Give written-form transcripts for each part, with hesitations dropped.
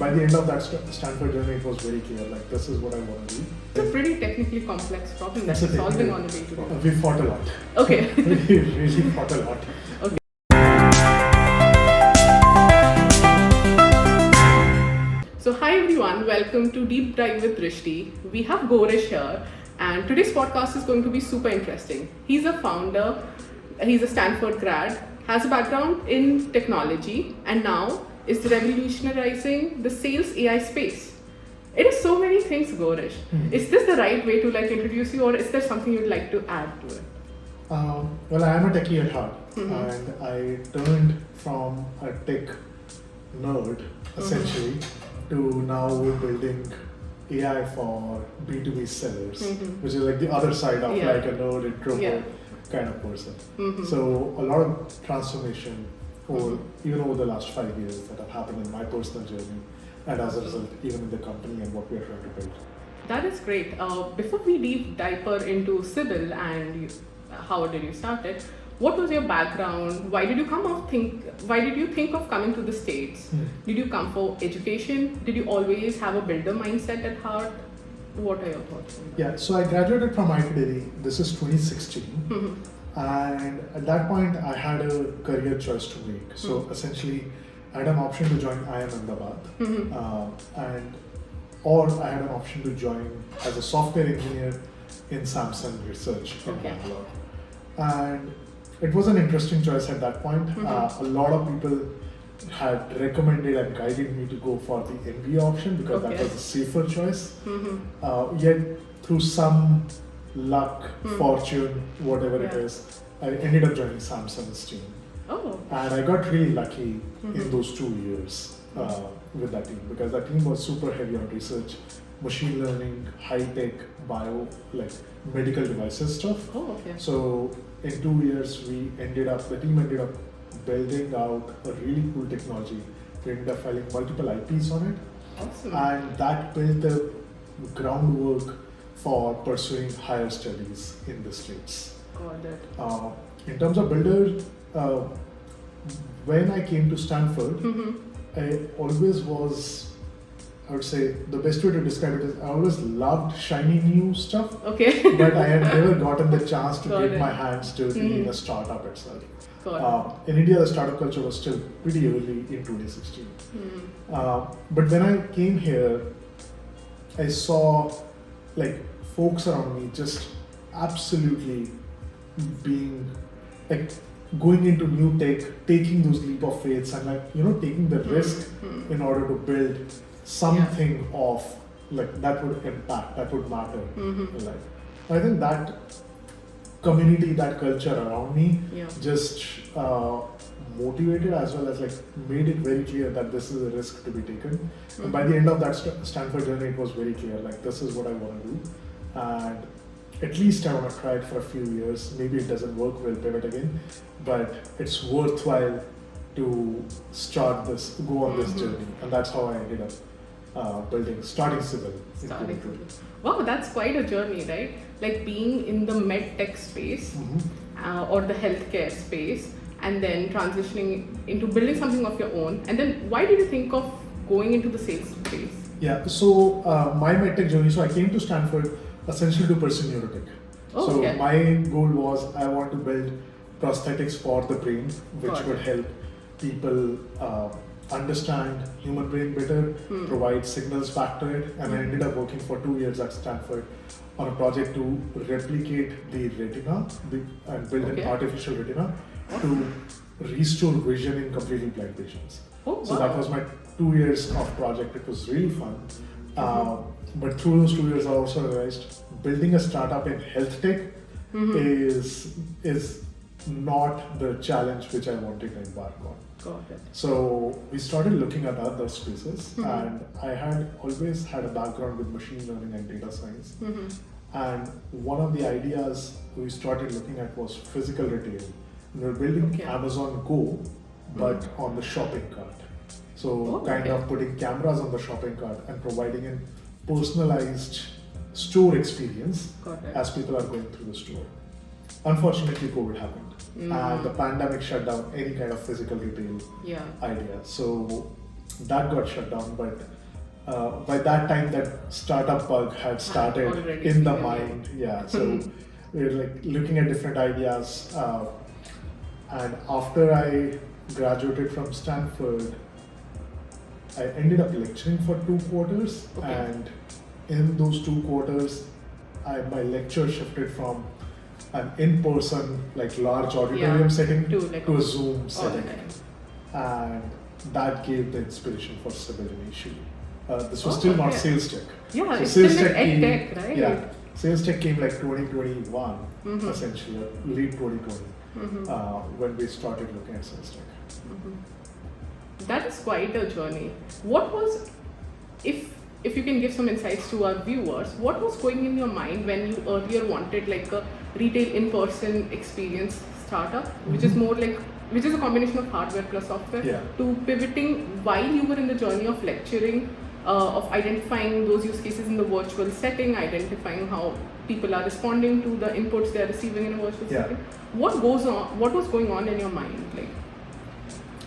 by the end of that Stanford journey, it was very clear, like, this is what I want to do. It's a pretty technically complex problem that you're solving on a day-to-day. We fought a lot. Okay. We really fought a lot. Okay. So hi everyone, welcome to Deep Dive with Drishti. We have Gorish here, and today's podcast is going to be super interesting. He's a founder, he's a Stanford grad, has a background in technology, and now is revolutionizing the sales AI space. It is so many things, Gorish. Is this the right way to introduce you, or is there something you'd like to add to it? Well, I am a techie at heart, and I turned from a tech nerd, essentially, to now building AI for B2B sellers, which is like the other side of like a nerd introvert kind of person. So a lot of transformation even over the last 5 years that have happened in my personal journey, and as a result, even in the company and what we are trying to build. That is great. Before we deep dive into Sybill and how did you start it, what was your background? Why did you think of coming to the States? Did you come for education? Did you always have a builder mindset at heart? What are your thoughts on that? Yeah, so I graduated from IT Delhi. This is 2016. And at that point, I had a career choice to make. So essentially, I had an option to join IIM Ahmedabad, or I had an option to join as a software engineer in Samsung Research in Bangalore. And it was an interesting choice at that point. A lot of people had recommended and guided me to go for the MBA option because that was a safer choice. Yet through some luck, fortune, whatever it is, I ended up joining Samsung's team. And I got really lucky in those 2 years with that team, because that team was super heavy on research, machine learning, high tech, bio, like medical devices stuff. So in 2 years, the team ended up building out a really cool technology. We ended up filing multiple IPs on it. Awesome. And that built the groundwork for pursuing higher studies in the States. Got it. In terms of builders, when I came to Stanford, I always was, I would say, the best way to describe it is I always loved shiny new stuff, but I had never gotten the chance to get my hands dirty in a startup itself. In India, the startup culture was still pretty early in 2016. But when I came here, I saw folks around me just absolutely being going into new tech, taking those leap of faiths and taking the risk in order to build something of that would impact, that would matter in life. I think that community, that culture around me just motivated as well as made it very clear that this is a risk to be taken. And by the end of that Stanford journey, it was very clear, this is what I want to do. And at least I want to try it for a few years. Maybe it doesn't work, we'll pivot again. But it's worthwhile to go on this journey. And that's how I ended up starting Sybill. Wow, that's quite a journey, right? Being in the med tech space or the healthcare space, and then transitioning into building something of your own. And then why did you think of going into the sales space? Yeah, so my med tech journey, so I came to Stanford essentially to pursue neurotech. My goal was I want to build prosthetics for the brain, which would help people understand human brain better, provide signals back to it. And I ended up working for 2 years at Stanford on a project to replicate the retina and build an artificial retina to restore vision in completely blind patients. So that was my 2 years of project. It was really fun. But through those 2 years, I also realized building a startup in health tech is not the challenge which I wanted to embark on. Got it. So we started looking at other spaces, and I had always had a background with machine learning and data science. And one of the ideas we started looking at was physical retail. We were building Amazon Go, but on the shopping cart. So kind of putting cameras on the shopping cart and providing a personalized store experience as people are going through the store. Unfortunately, COVID happened, and the pandemic shut down any kind of physical retail idea. So that got shut down, but by that time that startup bug had started already in the mind. Yeah, so we were like looking at different ideas, and after I graduated from Stanford, I ended up lecturing for 2 quarters, and in those 2 quarters, my lecture shifted from an in-person, like large auditorium setting to a Zoom setting, and that gave the inspiration for Sybill initially. This was still not sales tech. Yeah, so it's sales still tech like came, ed tech, right? Yeah, sales tech came like 2021, essentially, late 2020, when we started looking at sales tech. That is quite a journey. What was, if you can give some insights to our viewers, what was going in your mind when you earlier wanted like a retail in-person experience startup, which is more like, which is a combination of hardware plus software, to pivoting while you were in the journey of lecturing, of identifying those use cases in the virtual setting, identifying how people are responding to the inputs they are receiving in a virtual setting. What was going on in your mind? Like,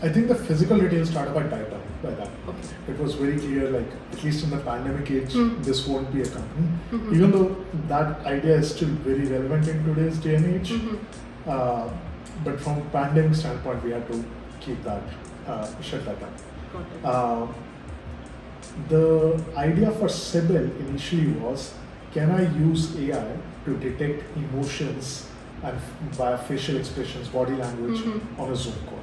I think the physical retail startup had died down by that. It was very clear, like at least in the pandemic age, this won't be a company. Even though that idea is still very relevant in today's day and age, but from a pandemic standpoint, we had to keep that, shut that down. The idea for Sybill initially was, can I use AI to detect emotions and via facial expressions, body language on a Zoom call?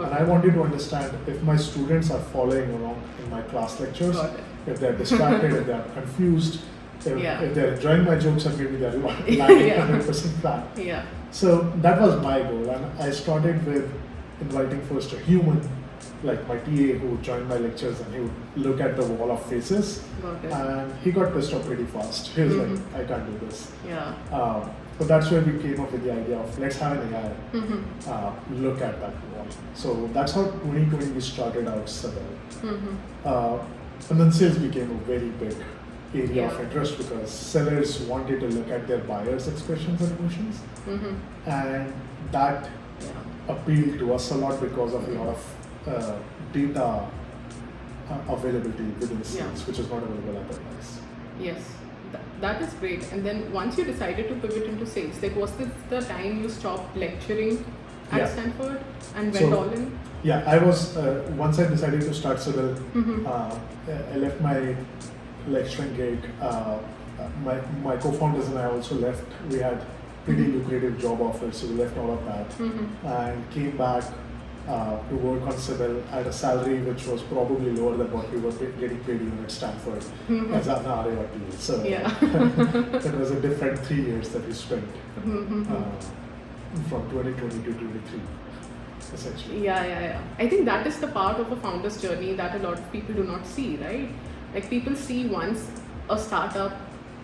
And I wanted to understand if my students are following along in my class lectures, if they're distracted, if they're confused, if they're enjoying my jokes, or maybe they're lying 100% flat. So that was my goal, and I started with inviting first a human, like my TA, who would join my lectures, and he would look at the wall of faces, and he got pissed off pretty fast. He was like, I can't do this. So that's where we came up with the idea of let's have an AI look at that wall. So that's how 2020 we started out Sybill. And then sales became a very big area of interest because sellers wanted to look at their buyers' expressions and emotions, and that appealed to us a lot because of a lot of data availability within sales, which is not available otherwise. Yes. That is great. And then once you decided to pivot into sales, like was this the time you stopped lecturing at Stanford and went all in? Yeah, I was, once I decided to start Sybill, I left my lecturing gig. My co-founders and I also left. We had pretty lucrative job offers, so we left all of that and came back to work on Sybill at a salary which was probably lower than what we were getting paid even at Stanford as an RA or TA. So it was a different 3 years that we spent from 2020 to 23, essentially. I think that is the part of a founder's journey that a lot of people do not see, right? Like people see once a startup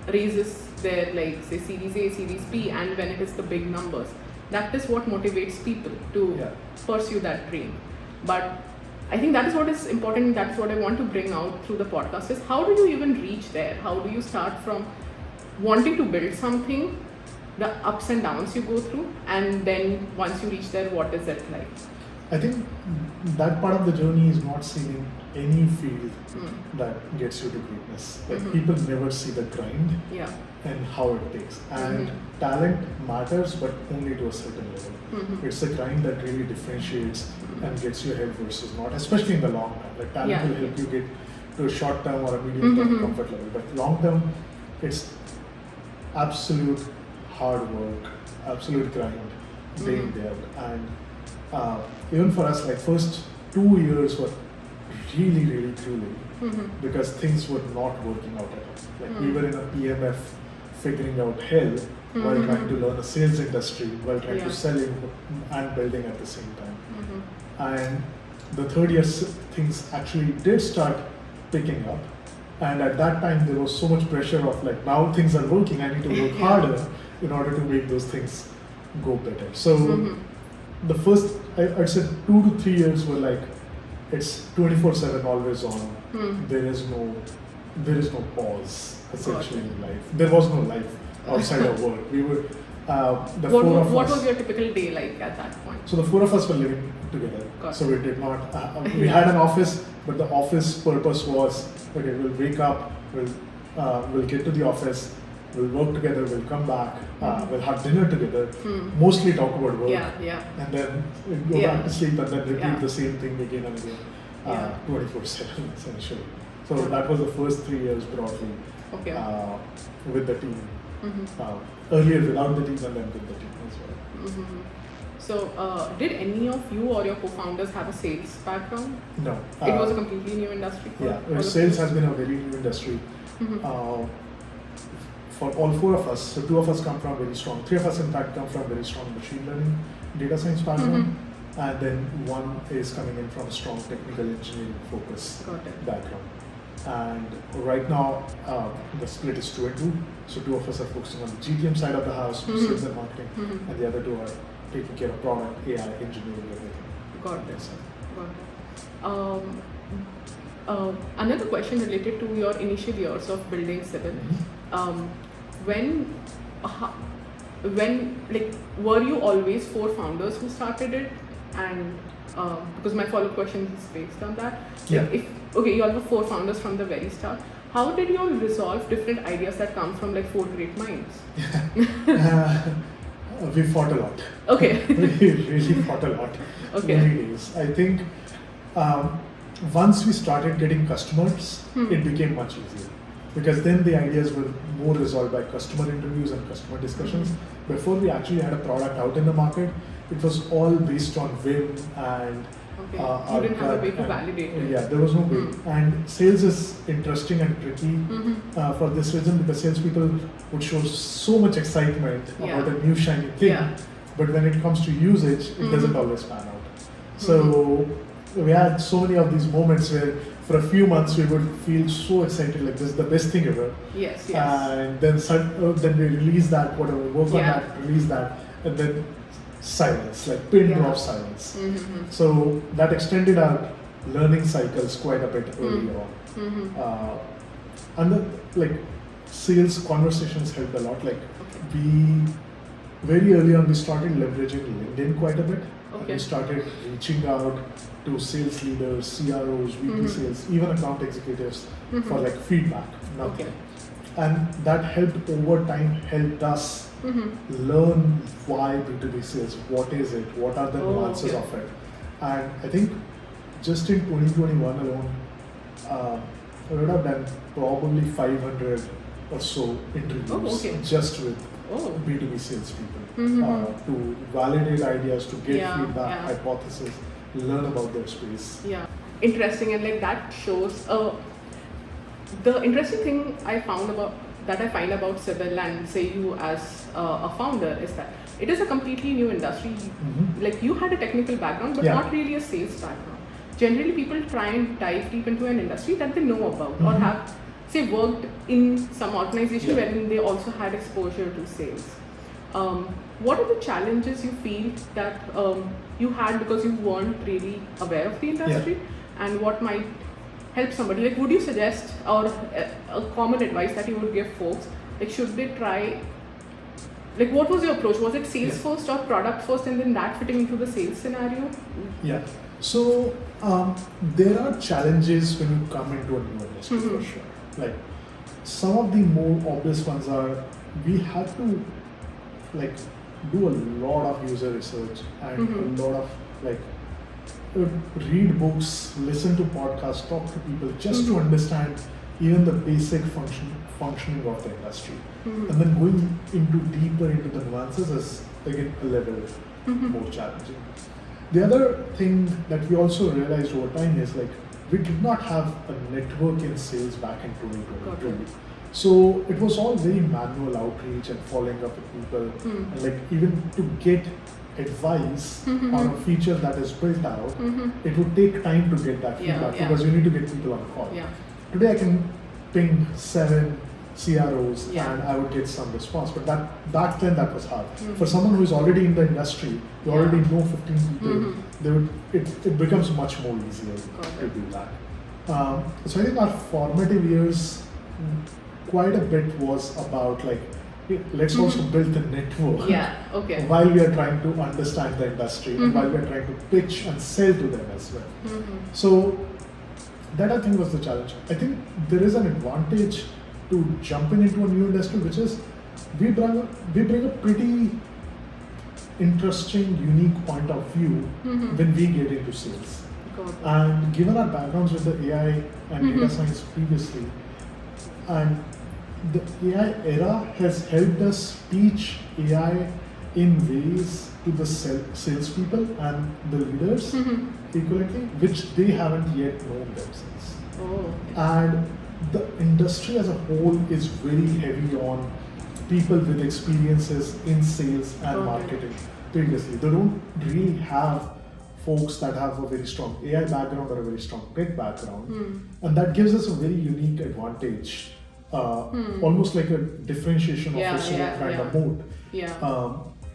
raises their, like, say, Series A, Series B, and when it is the big numbers. That is what motivates people to pursue that dream. But I think that is what is important. That's what I want to bring out through the podcast is how do you even reach there? How do you start from wanting to build something, the ups and downs you go through, and then once you reach there, what is it like? I think that part of the journey is not seen in any field that gets you to greatness. Like people never see the grind and how it takes. And talent matters, but only to a certain level. It's the grind that really differentiates and gets you ahead versus not, especially in the long term. Like talent will help you get to a short term or a medium term comfort level, but long term, it's absolute hard work, absolute grind, day in, day out. And even for us, like first 2 years were really, really grueling because things were not working out at all. Like we were in a PMF figuring out hell while trying to learn a sales industry, while trying to sell and building at the same time. And the third year, things actually did start picking up. And at that time, there was so much pressure of like, now things are working, I need to work harder in order to make those things go better. So the first, I'd say 2 to 3 years were like, it's 24/7, always on. There is no pause essentially in life. There was no life outside of work. What was your typical day like at that point? So the four of us were living together. So we did not. We had an office, but the office purpose was okay. We'll wake up. We'll get to the office. We'll work together. We'll come back. We'll have dinner together. Mostly talk about work. And then we'll go back to sleep and then repeat the same thing again and again. 24/7 essentially. So that was the first 3 years broadly. With the team. Earlier without the team and then with the team as well. So, did any of you or your co-founders have a sales background? No. It was a completely new industry? Sales has been a very new industry. For all four of us, so 2 of us come from very strong, 3 of us in fact come from very strong machine learning, data science background, and then 1 is coming in from a strong technical engineering focus background. And right now, the split is 2 and 2. So 2 of us are focusing on the GTM side of the house, sales and marketing, and the other 2 are taking care of product, AI, engineering, everything. Got it. Another question related to your initial years of building Sybill. When were you always 4 founders who started it? And because my follow-up question is based on that. You all were 4 founders from the very start. How did you all resolve different ideas that come from 4 great minds? We fought a lot. We really fought a lot. Many days. I think once we started getting customers, it became much easier. Because then the ideas were more resolved by customer interviews and customer discussions. Before we actually had a product out in the market, it was all based on whim and you didn't have a way to validate it. There was no way. And sales is interesting and tricky for this reason because salespeople would show so much excitement about a new shiny thing, but when it comes to usage, it doesn't always pan out. So we had so many of these moments where for a few months we would feel so excited, like this is the best thing ever. And then we release that, whatever, work on that, release that, and then silence, like pin drop silence. So that extended our learning cycles quite a bit early on. And sales conversations helped a lot. We very early on we started leveraging LinkedIn quite a bit. We started reaching out to sales leaders, CROs, VP sales, even account executives for feedback. And that helped over time, helped us learn why B2B sales, what is it, what are the nuances of it. And I think just in 2021 alone, I would have done probably 500 or so interviews just with B2B salespeople to validate ideas, to get feedback, hypothesis, learn about their space. Interesting, and that shows the interesting thing I find about Sybill and say you as a founder is that it is a completely new industry. You had a technical background, but not really a sales background. Generally, people try and dive deep into an industry that they know about or have, say, worked in some organization wherein they also had exposure to sales. What are the challenges you feel that you had because you weren't really aware of the industry, and what might help somebody? Would you suggest or a common advice that you would give folks? Should they try? What was your approach? Was it sales first or product first, and then that fitting into the sales scenario? So there are challenges when you come into a new industry for sure. Some of the more obvious ones are we had to do a lot of user research and a lot of read books, listen to podcasts, talk to people just to understand even the basic functioning of the industry. And then going deeper into the nuances is again a level more challenging. The other thing that we also realized over time is we did not have a network in sales back in 2022. So it was all very manual outreach and following up with people, and even to get advice on a feature that is built out, it would take time to get that feedback because you need to get people on the call. Today I can ping 7 CROs and I would get some response, but back then that was hard. For someone who is already in the industry, you already know 15 people, it becomes much more easier to do that. So I think our formative years quite a bit was about let's also build the network while we are trying to understand the industry and while we are trying to pitch and sell to them as well. So that I think was the challenge. I think there is an advantage to jumping into a new industry, which is we bring a pretty interesting, unique point of view when we get into sales. And given our backgrounds with the AI and data science previously, and the AI era has helped us teach AI in ways to the salespeople and the leaders equivalently, which they haven't yet known themselves. And the industry as a whole is very heavy on people with experiences in sales and marketing previously. They don't really have folks that have a very strong AI background or a very strong tech background, and that gives us a very unique advantage, almost like a differentiation of a certain kind of moat.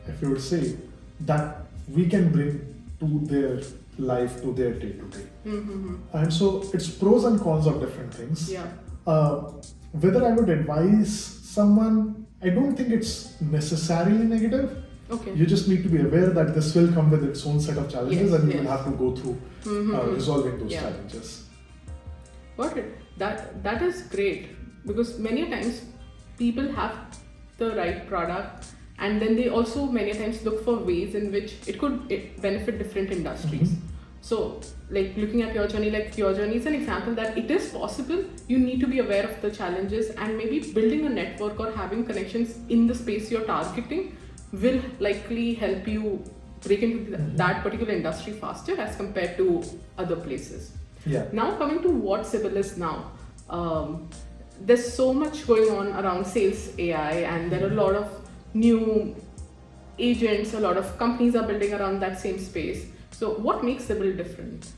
If you would say that we can bring to their life, to their day-to-day. And so it's pros and cons of different things. Whether I would advise someone, I don't think it's necessarily negative. You just need to be aware that this will come with its own set of challenges and you will have to go through resolving those challenges. Got it. That is great, because many times people have the right product and then they also many times look for ways in which it could benefit different industries. So like looking at your journey, is an example that it is possible. You need to be aware of the challenges, and maybe building a network or having connections in the space you're targeting will likely help you break into that particular industry faster as compared to other places. Now coming to what Sybill is now, there's so much going on around sales AI, and there are a lot of new agents, a lot of companies are building around that same space. So what makes Sybill different?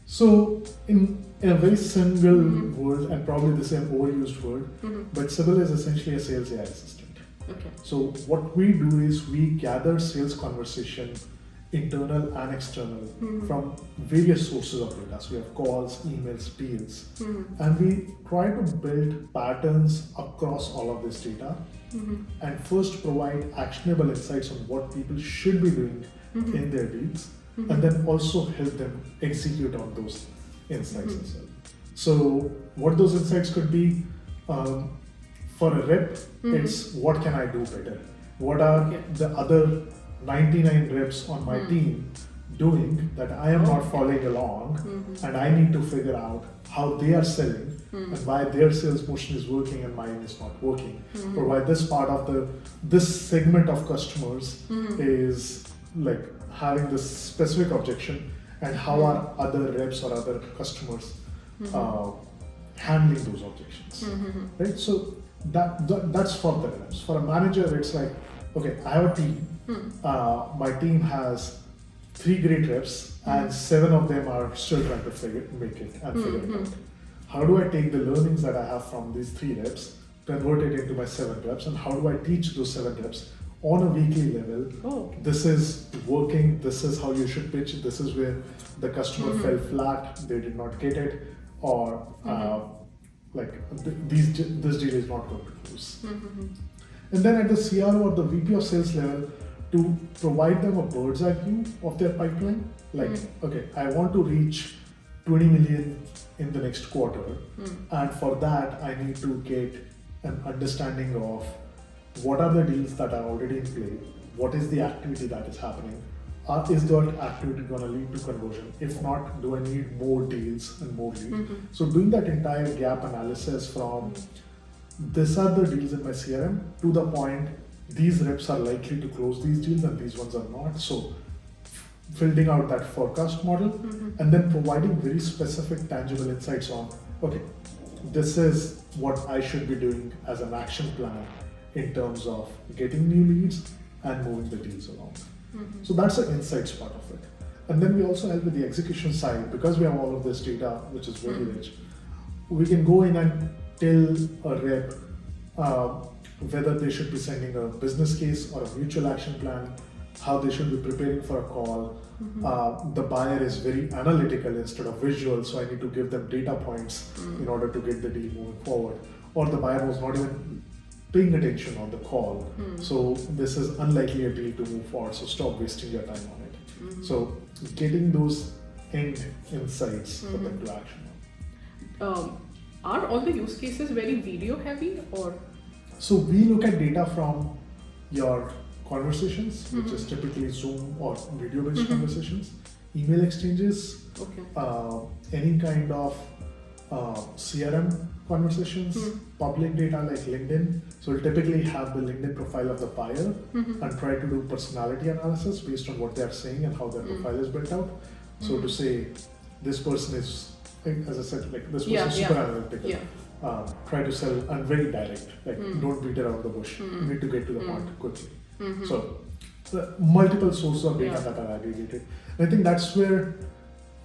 So in a very single word, and probably the same overused word, but Sybill is essentially a sales AI assistant. So what we do is we gather sales conversation, internal and external, from various sources of data. So we have calls, emails, deals, and we try to build patterns across all of this data, and first provide actionable insights on what people should be doing in their deals, and then also help them execute on those insights as well. So what those insights could be, for a rep, it's what can I do better? What are the other 99 reps on my team doing that I am not following along, and I need to figure out how they are selling and why their sales motion is working and mine is not working, or why this part of this segment of customers is like having this specific objection, and how are other reps or other customers handling those objections, right? So that's for the reps. For a manager, it's like, okay, I have a team. My team has 3 great reps, and 7 of them are still trying to make it and figure it out. How do I take the learnings that I have from these 3 reps, convert it into my 7 reps, and how do I teach those 7 reps on a weekly level? This is working, this is how you should pitch, this is where the customer fell flat, they did not get it, or this deal is not going to close. And then at the CRO or the VP of sales level, to provide them a bird's eye view of their pipeline. Like, okay, I want to reach 20 million in the next quarter, and for that I need to get an understanding of what are the deals that are already in play, what is the activity that is happening, is that activity going to lead to conversion? If not, do I need more deals and more leads? So doing that entire gap analysis from these are the deals in my CRM to the point these reps are likely to close these deals and these ones are not. So building out that forecast model and then providing very specific tangible insights on, okay, this is what I should be doing as an action plan in terms of getting new leads and moving the deals along. So that's the insights part of it. And then we also help with the execution side, because we have all of this data, which is very rich. We can go in and tell a rep whether they should be sending a business case or a mutual action plan, how they should be preparing for a call. The buyer is very analytical instead of visual, so I need to give them data points in order to get the deal moving forward. Or the buyer was not even paying attention on the call. So this is unlikely a deal to move forward. So stop wasting your time on it. So getting those end insights for them to action on. Are all the use cases very video heavy or? So we look at data from your conversations, which is typically Zoom or video-based conversations, email exchanges, any kind of CRM conversations, public data like LinkedIn. So we'll typically have the LinkedIn profile of the buyer and try to do personality analysis based on what they're saying and how their profile is built out. So to say this person is, as I said, like this person is super analytical. Try to sell and very direct, like don't beat around the bush. You need to get to the point quickly. So the multiple sources of data that are aggregated. And I think that's where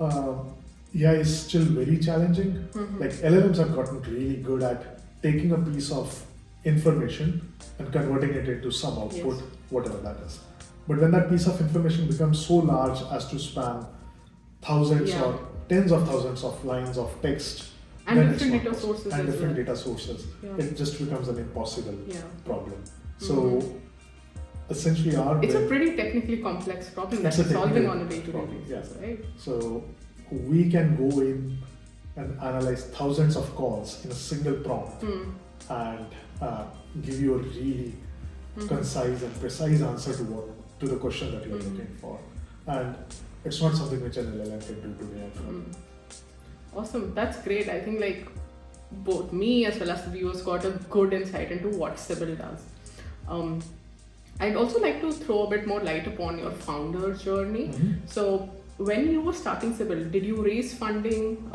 AI is still very challenging. Like LLMs have gotten really good at taking a piece of information and converting it into some output, whatever that is. But when that piece of information becomes so large as to span thousands or tens of thousands of lines of text, and different data sources, it just becomes an impossible problem. So essentially it's a pretty technically complex problem that we're solving on a day-to-day basis, right? So we can go in and analyze thousands of calls in a single prompt and give you a really concise and precise answer to the question that you're looking for. And it's not something which an LLM can do today. Awesome, that's great. I think like both me as well as the viewers got a good insight into what Sybill does. I'd also like to throw a bit more light upon your founder journey. So when you were starting Sybill, did you raise funding?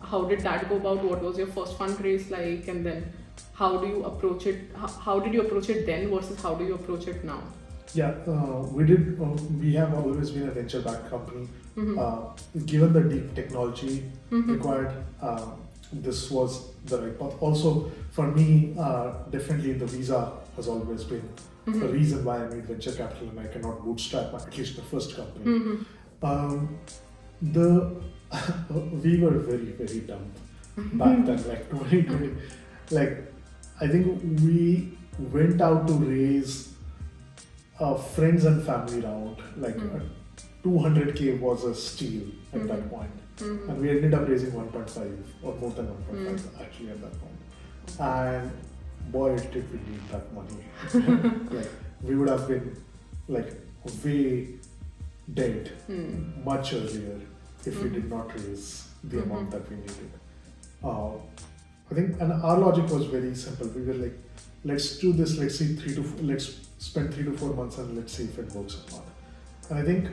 How did that go about? What was your first fundraise like? And then how do you approach it? How did you approach it then versus how do you approach it now? Yeah, we did. We have always been a venture-backed company. Given the deep technology required, this was the right path. Also, for me, definitely the visa has always been the reason why I made venture capital and I cannot bootstrap at least the first company. We were very, very dumb back then, like 2020. Like, I think we went out to raise a friends and family round, like 200K was a steal at that point. And we ended up raising 1.5 or more than 1.5 actually at that point. And boy, did we need that money. Like, we would have been like way dead much earlier if we did not raise the amount that we needed. I think, and our logic was very simple. We were like, let's do this, let's spend 3 to 4 months and let's see if it works or not. And I think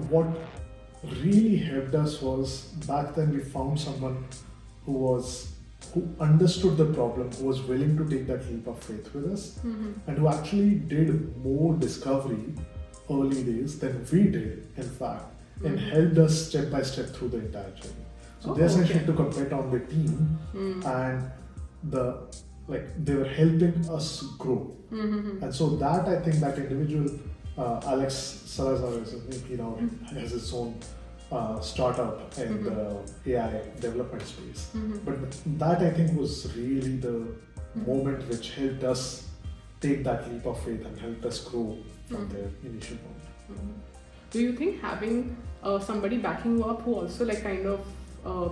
what really helped us was back then we found someone who understood the problem, who was willing to take that leap of faith with us, and who actually did more discovery early days than we did, in fact, and helped us step by step through the entire journey. So they essentially took a bet on the team, and they were helping us grow. And so that, I think, that individual, Alex Salazar is his name, now has his own startup in the AI development space. But that, I think, was really the moment which helped us take that leap of faith and helped us grow from their initial point. Do you think having somebody backing you up who also like kind of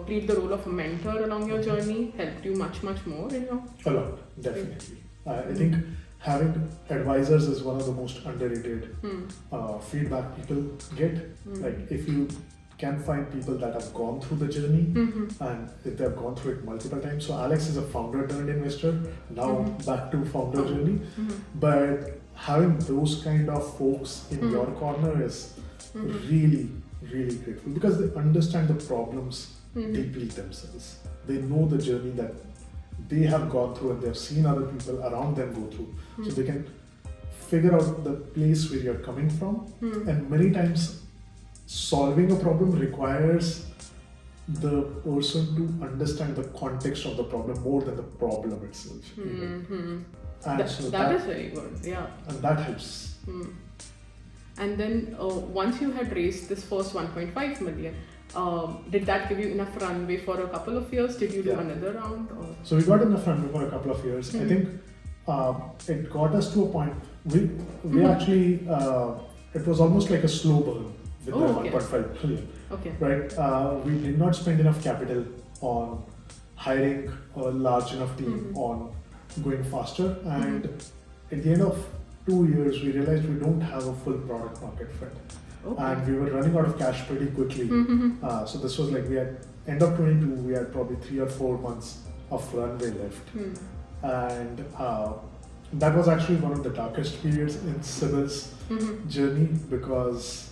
played the role of a mentor along your journey helped you much more in your? A lot, definitely. I think having advisors is one of the most underrated feedback people get. Like, if you can find people that have gone through the journey and if they have gone through it multiple times. So Alex is a founder turned investor, now back to founder journey. But having those kind of folks in your corner is really, really grateful because they understand the problems deeply themselves. They know the journey that they have gone through and they've seen other people around them go through. So they can figure out the place where you're coming from. And many times solving a problem requires the person to understand the context of the problem more than the problem itself. And so that is very good, yeah. And that helps. And then once you had raised this first 1.5 million, Did that give you enough runway for a couple of years? Did you do another round? Or? So we got enough runway for a couple of years. I think it got us to a point. We actually it was almost like a slow burn with the 1.5 billion. Okay. Right. We did not spend enough capital on hiring a large enough team on going faster, and at the end of 2 years, we realized we don't have a full product market fit. Okay. And we were running out of cash pretty quickly. So this was like, we had end of 22, we had probably 3 or 4 months of runway left. And that was actually one of the darkest periods in Sybill's journey, because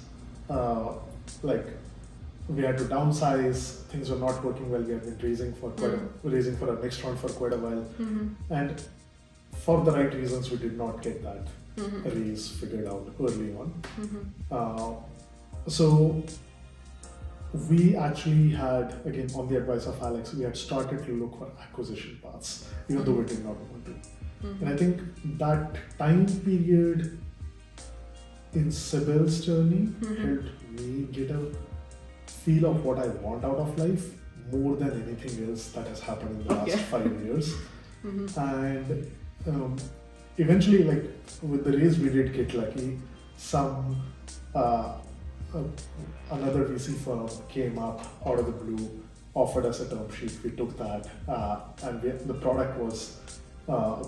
like we had to downsize, things were not working well. We had been raising for our next round for quite a while. And for the right reasons, we did not get that raise figured out early on. So we actually had, again, on the advice of Alex, we had started to look for acquisition paths, even though we did not want to. And I think that time period in Sybill's journey helped me get a feel of what I want out of life more than anything else that has happened in the last 5 years. And eventually, like with the raise, we did get lucky. Another VC firm came up out of the blue, offered us a term sheet. We took that, and the product was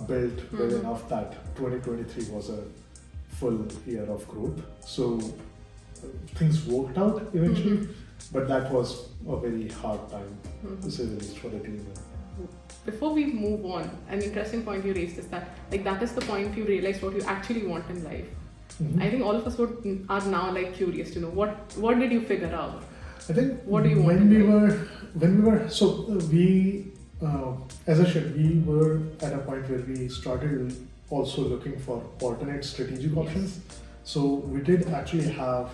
built well enough that 2023 was a full year of growth. So things worked out eventually, but that was a very hard time to say the least for the team. Before we move on, an interesting point you raised is that that is the point you realized what you actually want in life. I think all of us are now curious to know what did you figure out? I think what do you want as I said, we were at a point where we started also looking for alternate strategic options. So we did actually have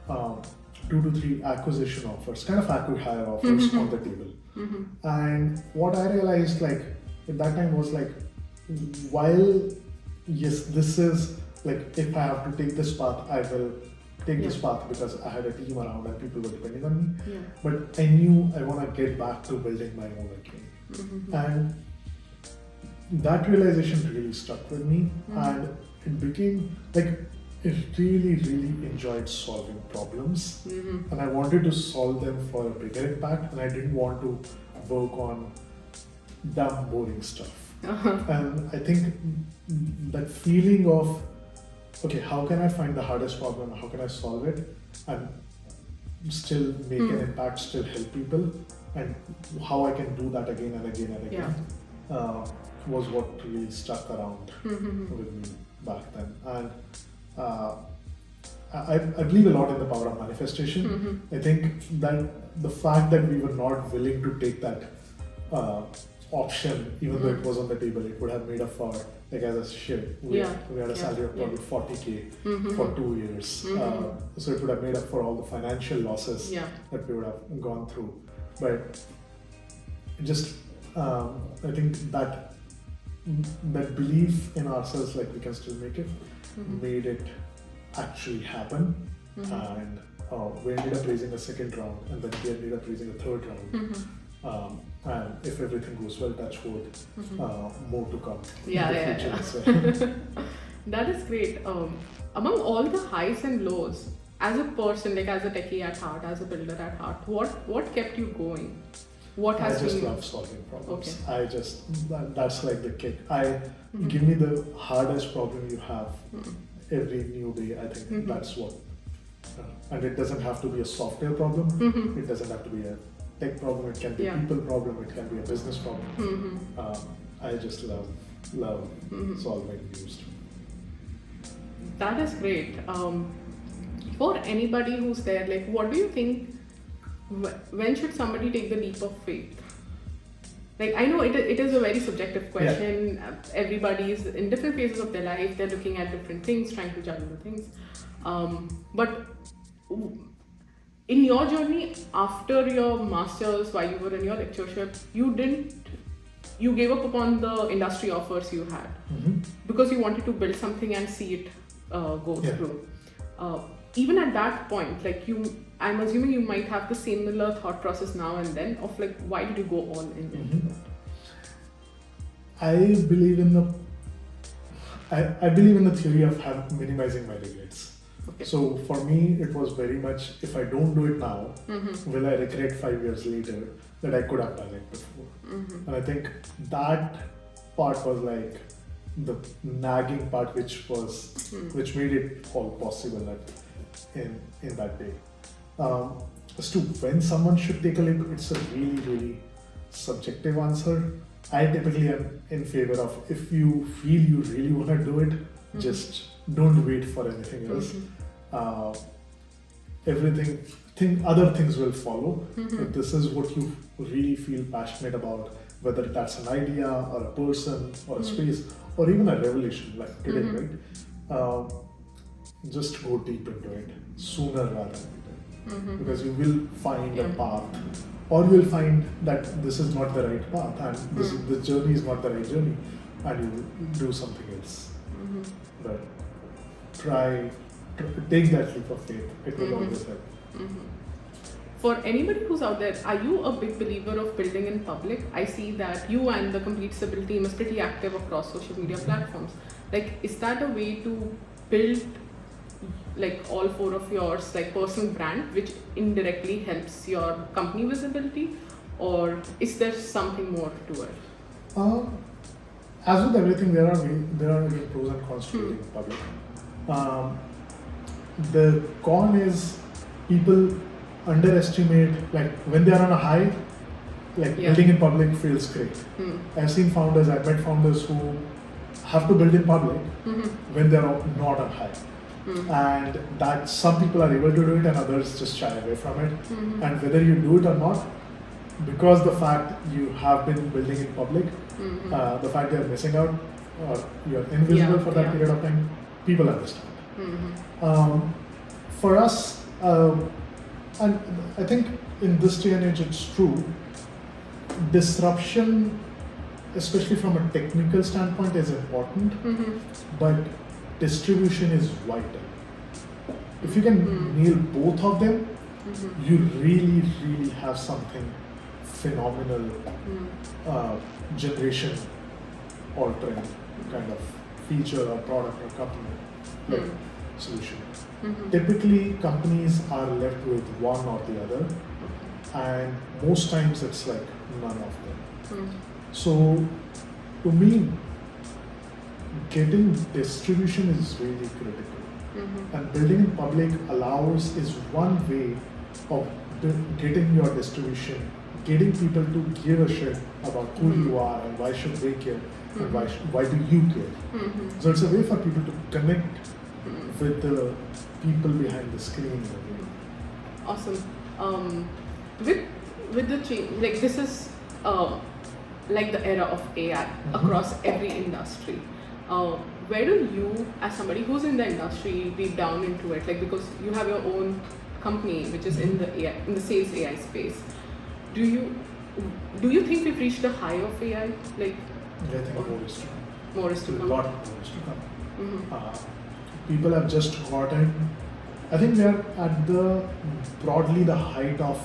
2 to 3 acquisition offers, kind of acqui-hire offers on the table. And what I realized at that time was while yes, this is if I have to take this path, I will take this path because I had a team around and people were depending on me. But I knew I want to get back to building my own again. And that realization really stuck with me, and it became I really, really enjoyed solving problems, and I wanted to solve them for a bigger impact, and I didn't want to work on dumb, boring stuff. And I think that feeling of, okay, how can I find the hardest problem, how can I solve it, and still make an impact, still help people, and how I can do that again and again and again, was what really stuck around with me back then. And I believe a lot in the power of manifestation. I think that the fact that we were not willing to take that option, even though it was on the table, it would have made up for, as I shared, we had a salary of probably 40K for 2 years. So it would have made up for all the financial losses that we would have gone through. But just, I think that belief in ourselves, we can still make it, made it actually happen. And we ended up raising a second round, and then we ended up raising a third round. And if everything goes well, touch wood, more to come. That is great. Among all the highs and lows, as a person, as a techie at heart, as a builder at heart, what kept you going? I just love solving problems. That's the kick. Give me the hardest problem you have every new day. I think that's what. And it doesn't have to be a software problem. It doesn't have to be a tech problem. It can be a people problem. It can be a business problem. I just love solving used. That is great. For anybody who's there, what do you think? When should somebody take the leap of faith? I know it is a very subjective question. Everybody is in different phases of their life. They're looking at different things, trying to juggle the things. But in your journey, after your master's, while you were in your lectureship, you gave up upon the industry offers you had because you wanted to build something and see it go through. Even at that point, I'm assuming you might have the similar thought process now and then of like, why did you go all in? Mm-hmm. I believe in the theory of minimizing my regrets. Okay. So for me, it was very much, if I don't do it now, Mm-hmm. will I regret 5 years later that I could have done it before? Mm-hmm. And I think that part was like the nagging part, which made it all possible in that day. As to when someone should take a leap, it's a really, really subjective answer. I typically am in favor of, if you feel you really want to do it, just don't wait for anything else. Other things will follow. If this is what you really feel passionate about, whether that's an idea or a person or a space or even a revelation like today, right? Just go deep into it sooner rather than later, because you will find a path, or you will find that this is not the right path and this journey is not the right journey, and you will do something else. But take that leap of faith. It will always help. For anybody who's out there, are you a big believer of building in public? I see that you and the complete Sybill team is pretty active across social media platforms. Like, is that a way to build like all four of yours like personal brand, which indirectly helps your company visibility, or is there something more to it? As with everything, there are again pros and cons to building in public. The con is people underestimate, like when they are on a high, like building in public feels great. I've met founders who have to build in public when they're not on high. And that some people are able to do it and others just shy away from it. And whether you do it or not, because the fact you have been building in public, the fact you're missing out or you're invisible for that period of time, people understand. For us, and I think in this day and age it's true, disruption, especially from a technical standpoint, is important, but distribution is vital. If you can nail both of them, you really, really have something phenomenal, generation altering kind of feature or product or company solution. Typically, companies are left with one or the other, and most times it's like none of them. So, to me, getting distribution is really critical, and building in public is one way of getting your distribution, getting people to give a shit about who you are and why should they care and why do you care. So it's a way for people to connect with the people behind the screen. Awesome. With the change, like this is like the era of AI across every industry. Where do you, as somebody who's in the industry, deep down into it, like because you have your own company which is in the AI, in the sales AI space, do you think we've reached the high of AI? Like, I think more is to come. A lot more is to come. People have just gotten. I think they're at broadly the height of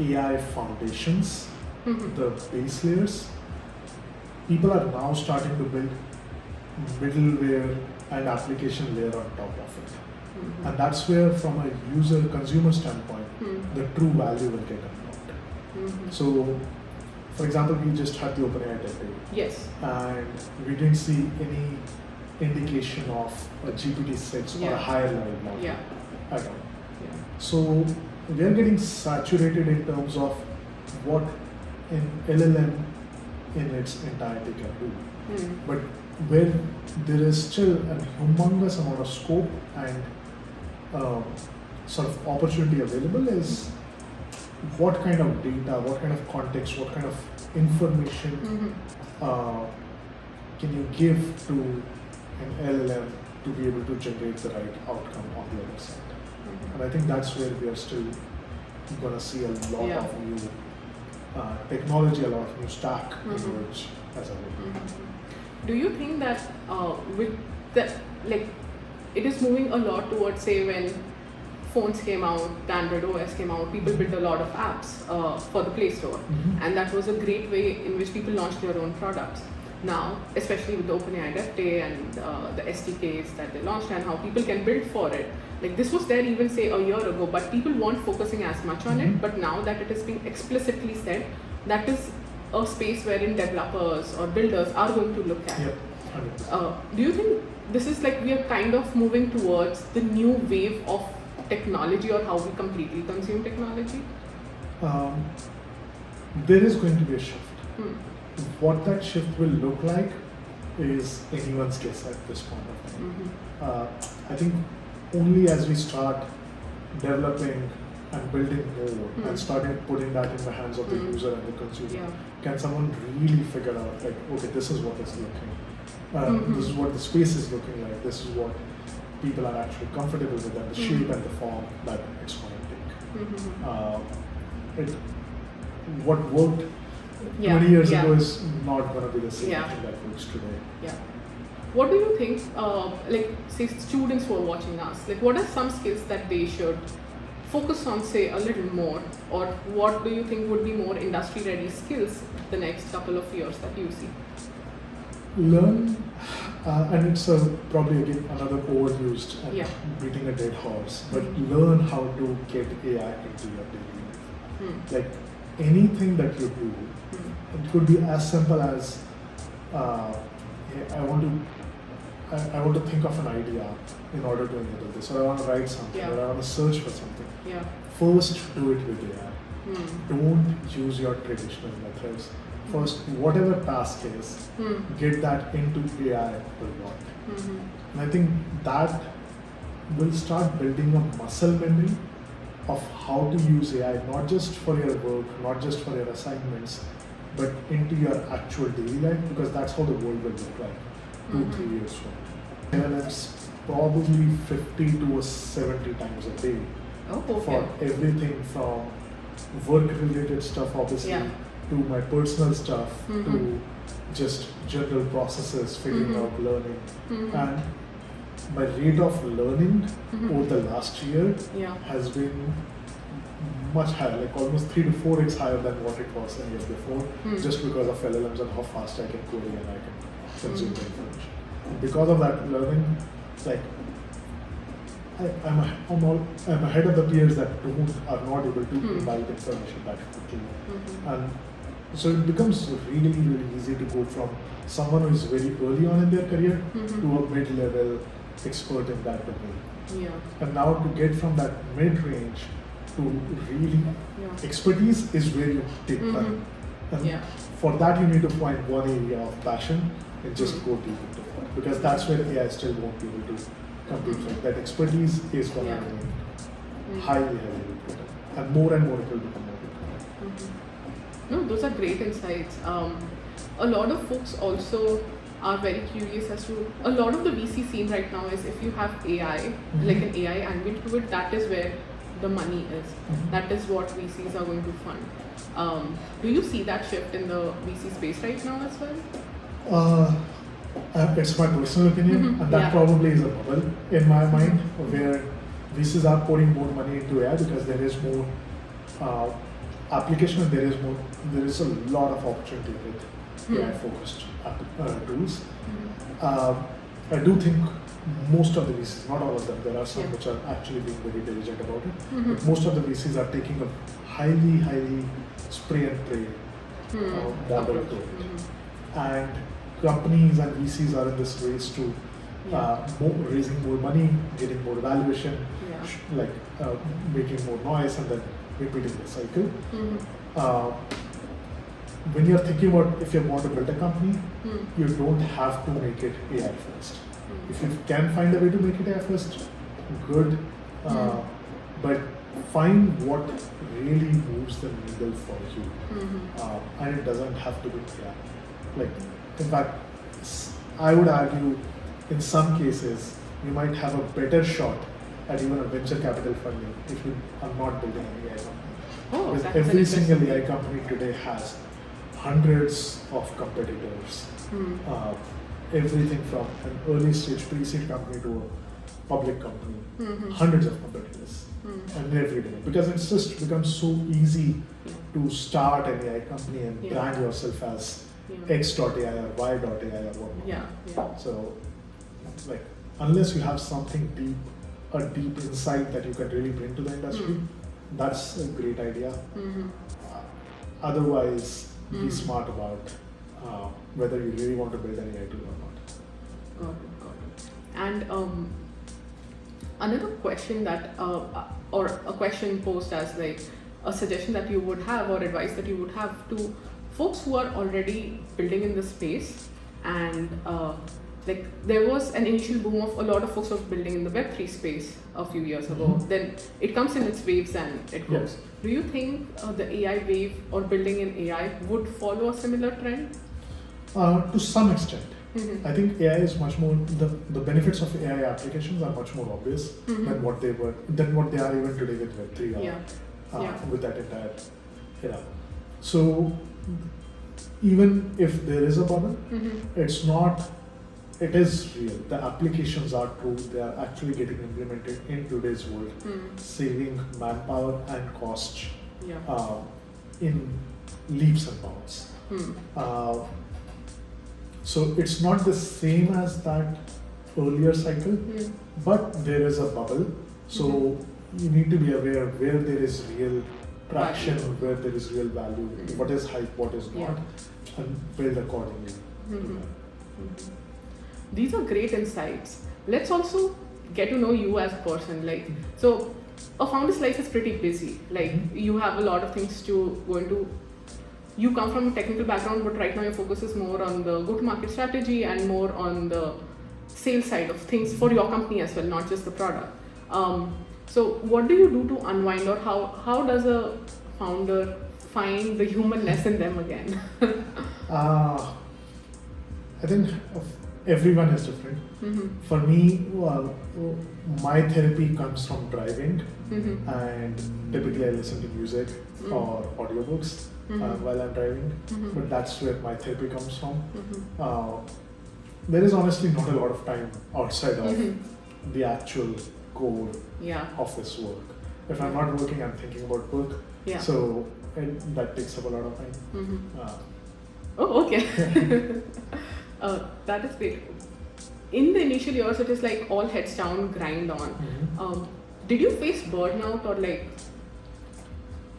AI foundations, the base layers. People are now starting to build middleware and application layer on top of it. And that's where, from a consumer standpoint, the true value will get unlocked. So, for example, we just had the OpenAI Tech Day. Yes. And we didn't see any indication of a GPT-6 or a higher level model at all. So we are getting saturated in terms of what an LLM in its entirety can do. But where there is still a humongous amount of scope and sort of opportunity available is what kind of data, what kind of context, what kind of information can you give to an LLM to be able to generate the right outcome on the other side. And I think that's where we are still going to see a lot of new technology, a lot of new stack emerge as a whole. Do you think that with that, like, it is moving a lot towards, say, when phones came out, the Android OS came out, people built a lot of apps for the Play Store. And that was a great way in which people launched their own products. Now, especially with the OpenAI Dev Day and the SDKs that they launched and how people can build for it. Like this was there even say a year ago, but people weren't focusing as much on it. But now that it is being explicitly said, that is a space wherein developers or builders are going to look at. Do you think this is like we are kind of moving towards the new wave of technology or how we completely consume technology? There is going to be a shift. What that shift will look like is anyone's guess at this point of time. I think only as we start developing and building more and starting putting that in the hands of the user and the consumer, can someone really figure out like, okay, this is what it's looking, this is what the space is looking like, this is what people are actually comfortable with, and the shape and the form that it's going to take. What worked 20 years ago is not going to be the same thing that works today. What do you think, like say students who are watching us, like what are some skills that they should focus on, say, a little more, or what do you think would be more industry ready skills the next couple of years that you see? Learn, and it's probably again another overused and beating a dead horse, but learn how to get AI into your daily life. Like anything that you do, it could be as simple as I want to think of an idea in order to enable this, or I want to write something, or I want to search for something. First, do it with AI. Don't use your traditional methods. First, whatever task is, get that into AI a lot. And I think that will start building a muscle memory of how to use AI, not just for your work, not just for your assignments, but into your actual daily life, because that's how the world will look like 2-3 years from now. And it's probably 50 to 70 times a day for everything from work-related stuff, obviously, to my personal stuff, to just general processes, figuring out learning. And my rate of learning over the last year has been much higher, like almost 3 to 4x higher than what it was a year before, just because of LLMs and how fast I can query and I can consume the information. And because of that learning, like I'm ahead of the peers that are not able to imbibe information that quickly. And so it becomes really, really easy to go from someone who is very early on in their career to a mid-level expert in that domain. And now to get from that mid-range to really expertise is where you take time. And for that you need to find one area of passion and just go deep into it, because that's where AI still won't be able to compete with. That expertise is going to remain highly important, and more it will become more important. No, those are great insights. A lot of folks also are very curious as to, a lot of the VC scene right now is if you have AI, like an AI angle to it, that is where the money is. That is what VCs are going to fund. Do you see that shift in the VC space right now as well? It's my personal opinion, and that probably is a bubble in my mind, where VCs are pouring more money into AI because there is more application, and there is a lot of opportunity with AI-focused tools. I do think most of the VCs, not all of them, there are some which are actually being very diligent about it, but most of the VCs are taking a highly spray and pray model to it. And companies and VCs are in this race to raising more money, getting more valuation, making more noise, and then repeating the cycle. When you're thinking about if you want to build a company, you don't have to make it AI first. If you can find a way to make it AI first, good. But find what really moves the needle for you, and it doesn't have to be AI. Like, in fact, I would argue, in some cases, you might have a better shot at even a venture capital funding if you are not building an AI company. Because every single AI company today has hundreds of competitors. Everything from an early stage pre-seed company to public company, hundreds of competitors, and every day, because it's just become so easy to start an AI company and brand yourself as X.ai or Y.ai or whatnot. So, like, unless you have something deep, a deep insight that you can really bring to the industry, that's a great idea. Otherwise, be smart about whether you really want to build an AI tool or not. Got it. And another question that, or a question posed as like a suggestion that you would have or advice that you would have to folks who are already building in this space, and like there was an initial boom of a lot of folks who were building in the Web3 space a few years ago. Then it comes in its waves and it goes. Do you think the AI wave or building in AI would follow a similar trend? To some extent. I think AI is much more, the benefits of AI applications are much more obvious than what they are even today with Web3 or with that entire era. So even if there is a bubble, it is real. The applications are true. They are actually getting implemented in today's world, saving manpower and cost in leaps and bounds. So it's not the same as that earlier cycle, but there is a bubble. So you need to be aware where there is real traction, where there is real value, what is hype, what is not, and build accordingly. These are great insights. Let's also get to know you as a person. Like, so a founder's life is pretty busy. Like, you have a lot of things to go into. You come from a technical background, but right now your focus is more on the go-to-market strategy and more on the sales side of things for your company as well, not just the product. So what do you do to unwind, or how does a founder find the humanness in them again? I think everyone is different. For me, my therapy comes from driving, and typically I listen to music or audiobooks while I'm driving, but that's where my therapy comes from. There is honestly not a lot of time outside of the actual core of this work. If I'm not working, I'm thinking about work. So that takes up a lot of time. Oh, okay. That is great. In the initial years, it is like all heads down, grind on. Did you face burnout, or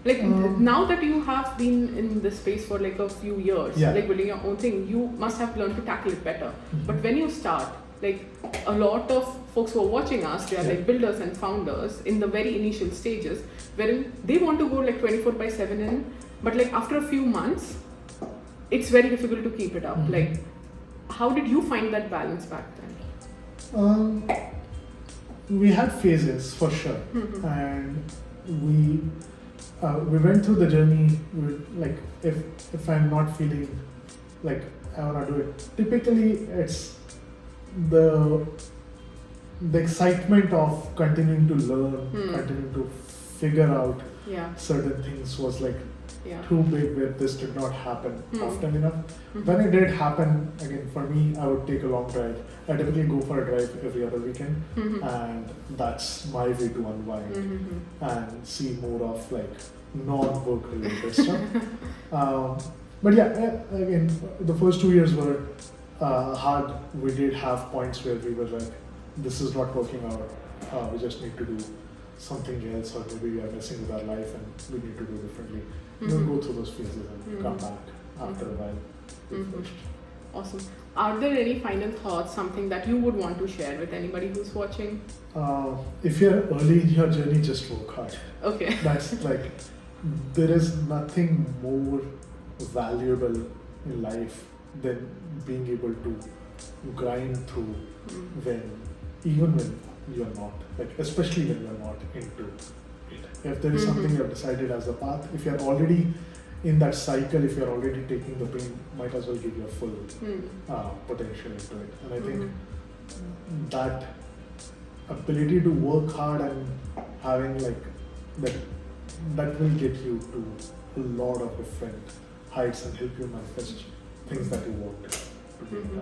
like now that you have been in this space for like a few years, like building your own thing, you must have learned to tackle it better. But when you start, like a lot of folks who are watching us, they are like builders and founders in the very initial stages, wherein they want to go like 24/7 in, but like after a few months, it's very difficult to keep it up. Like, how did you find that balance back then? We had phases for sure, and we went through the journey with, like, if I'm not feeling like I want to do it, typically it's the excitement of continuing to learn, continuing to figure out certain things was like too big, where this did not happen often enough. When it did happen, again, for me, I would take a long drive. I typically go for a drive every other weekend, and that's my way to unwind and see more of like non-work related stuff. But again, the first 2 years were hard. We did have points where we were like, this is not working out, we just need to do something else, or maybe we are messing with our life and we need to do differently. We'll go through those phases and come back after a while. Awesome. Are there any final thoughts, something that you would want to share with anybody who's watching? If you're early in your journey, just work hard. Okay. That's like, there is nothing more valuable in life than being able to grind through even when you're not, like, especially when you're not into it. If there is something you have decided as a path, if you're already in that cycle, if you're already taking the pain, might as well give your full potential into it. And I think that ability to work hard and having like that will get you to a lot of different heights and help you manifest things that you want to do.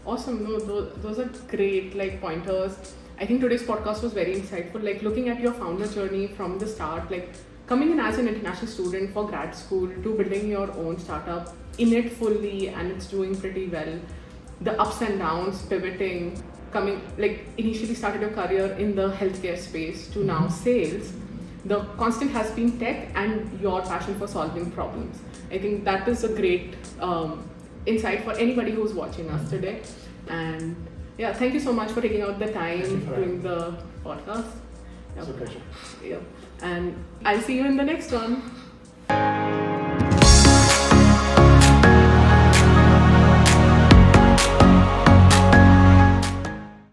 Awesome. No, those are great like pointers. I think today's podcast was very insightful, like looking at your founder journey from the start, like coming in as an international student for grad school to building your own startup, in it fully, and it's doing pretty well. The ups and downs, pivoting, coming, like initially started your career in the healthcare space to now sales. The constant has been tech and your passion for solving problems. I think that is a great insight for anybody who's watching us today. And yeah, thank you so much for taking out the time doing the podcast. It's a pleasure. Yeah. And I'll see you in the next one.